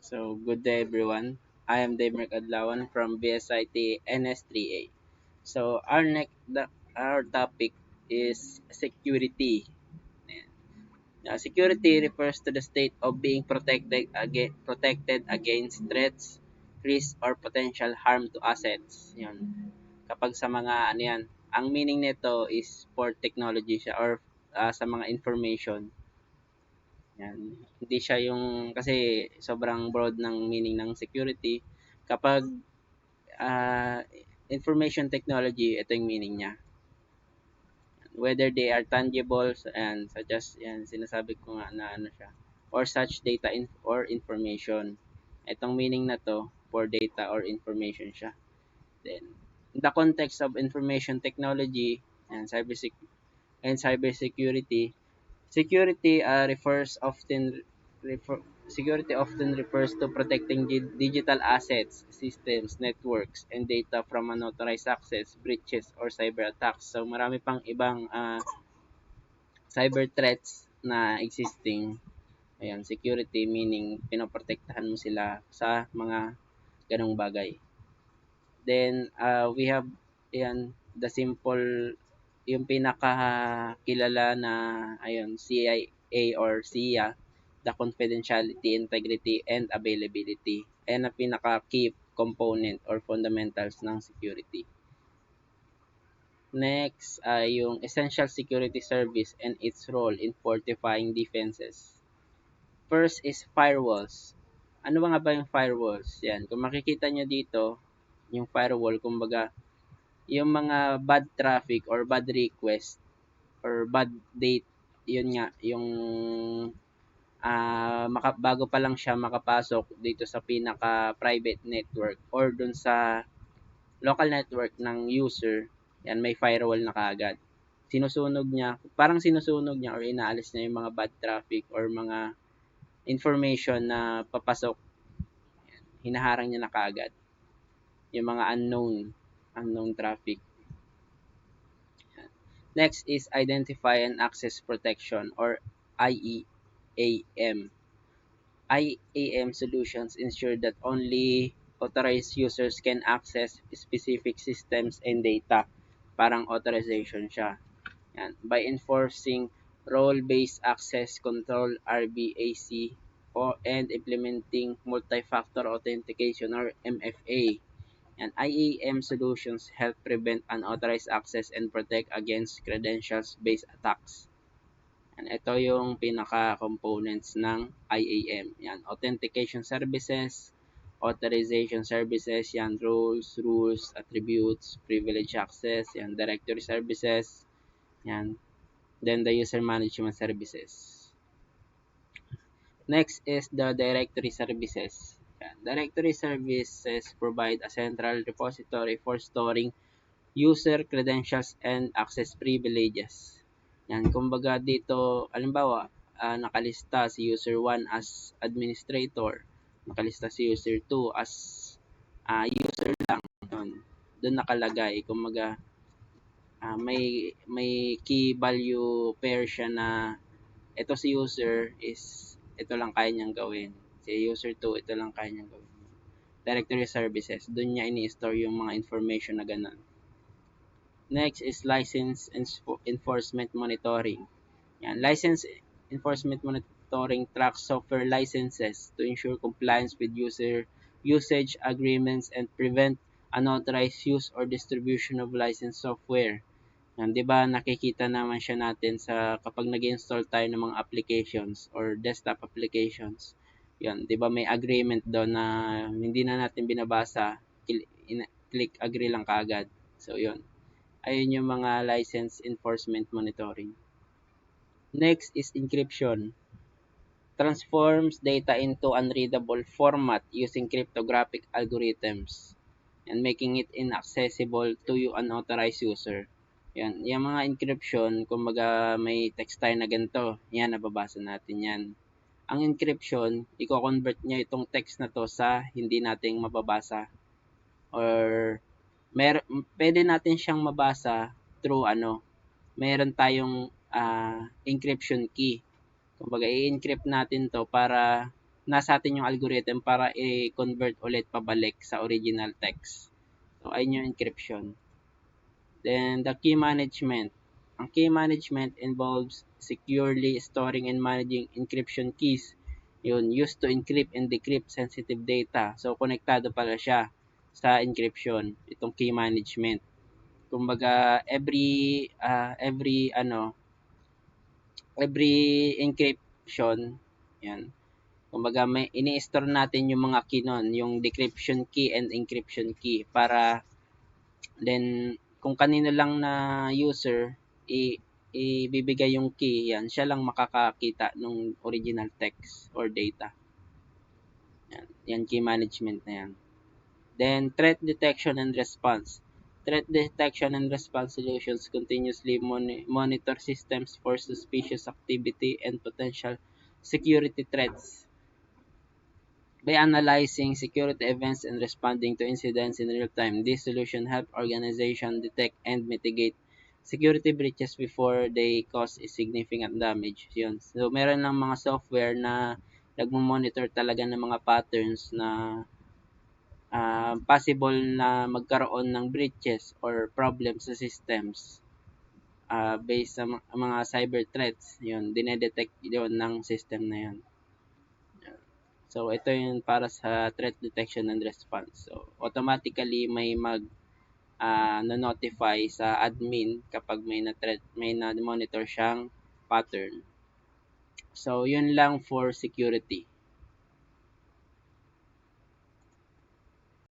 So, good day everyone. I am Damer Adlawan from BSIT NS3A. So, our topic is security. Ayan. Security refers to the state of being protected against threats, risks, or potential harm to assets. Yun. Kapag sa mga ano yan, ang meaning nito is for technology siya or sa mga information. Yan. Hindi siya yung kasi sobrang broad ng meaning ng security. Kapag ah, information technology, ito yung meaning niya. Whether they are tangible and such as yan sinasabi ko nga na ano siya or such data or information. Itong meaning na to for data or information siya. Then in the context of information technology and cybersecurity, Security often refers to protecting digital assets, systems, networks, and data from unauthorized access, breaches, or cyber attacks. So marami pang ibang cyber threats na existing. Ayan, security meaning pinoprotektahan mo sila sa mga ganong bagay. Then we have ayan, the simple yung pinakakilala na ayun CIA or SIA, the confidentiality, integrity, and availability. Ayan ang pinaka key component or fundamentals ng security. Next ay yung essential security service and its role in fortifying defenses. First is firewalls. Ano ba nga ba yung firewalls? Yan, kung makikita nyo dito, yung firewall, kumbaga, yung mga bad traffic or bad request or bad date, yun nga, yung bago pa lang siya makapasok dito sa pinaka-private network or dun sa local network ng user, yan may firewall na kaagad. Sinusunog niya or inaalis niya yung mga bad traffic or mga information na papasok, yan, hinaharang niya na kaagad. Yung mga unknown traffic. Next is Identify and Access Protection or IAM. IAM solutions ensure that only authorized users can access specific systems and data. Parang authorization siya. Yan. By enforcing role-based access control RBAC and implementing multi-factor authentication or MFA. And IAM solutions help prevent unauthorized access and protect against credentials-based attacks. And ito yung pinaka-components ng IAM. Yan, authentication services, authorization services, yan, rules, attributes, privilege access, yan, directory services, yan, then the user management services. Next is the directory services. Yan, directory services provide a central repository for storing user credentials and access privileges. Yan, kumbaga dito, alimbawa, nakalista si user 1 as administrator, nakalista si user 2 as user lang. Yun. Doon nakalagay, kumbaga, may key value pair siya na ito si user is ito lang kaya niyang gawin. Si user 2, ito lang kaya niyang gawin. Directory services, doon niya ini-store yung mga information na ganun. Next is license enforcement monitoring. Yan, license enforcement monitoring tracks software licenses to ensure compliance with user usage agreements and prevent unauthorized use or distribution of licensed software. Yan, 'di ba nakikita naman siya natin sa kapag nag-install tayo ng mga applications or desktop applications. Yan, 'di ba may agreement doon na hindi na natin binabasa, click agree lang kaagad. So 'yun. Ayun yung mga license enforcement monitoring. Next is encryption. Transforms data into unreadable format using cryptographic algorithms and making it inaccessible to you unauthorized user. Yan, yung mga encryption, kumbaga may text tayo na ganito, yan, nababasa natin yan. Ang encryption, i-convert niya itong text na to sa hindi nating mababasa or pwede natin siyang mabasa through meron tayong encryption key. Kumbaga i-encrypt natin to para nasa atin yung algorithm para i-convert ulit pabalik sa original text. So, ayun yung encryption. Then, the key management. Ang key management involves securely storing and managing encryption keys. Yun, used to encrypt and decrypt sensitive data. So, konektado pala siya sa encryption, itong key management. Kumbaga, every encryption, yan. Kumbaga, may ini-store natin yung mga key nun, yung decryption key and encryption key para then kung kanino lang na user ibibigay yung key, yan, siya lang makakakita ng original text or data. Yan key management na yan. Then, threat detection and response. Threat detection and response solutions continuously monitor systems for suspicious activity and potential security threats. By analyzing security events and responding to incidents in real time, this solution help organizations detect and mitigate security breaches before they cause significant damage. Yun. So, meron ng mga software na nagmo-monitor talaga ng mga patterns na possible na magkaroon ng breaches or problems sa systems based sa mga cyber threats. Yun, dinedetect yun ng system na yun. So, ito yung para sa threat detection and response. So, automatically may notify sa admin kapag may na-monitor siyang pattern. So, yun lang for security.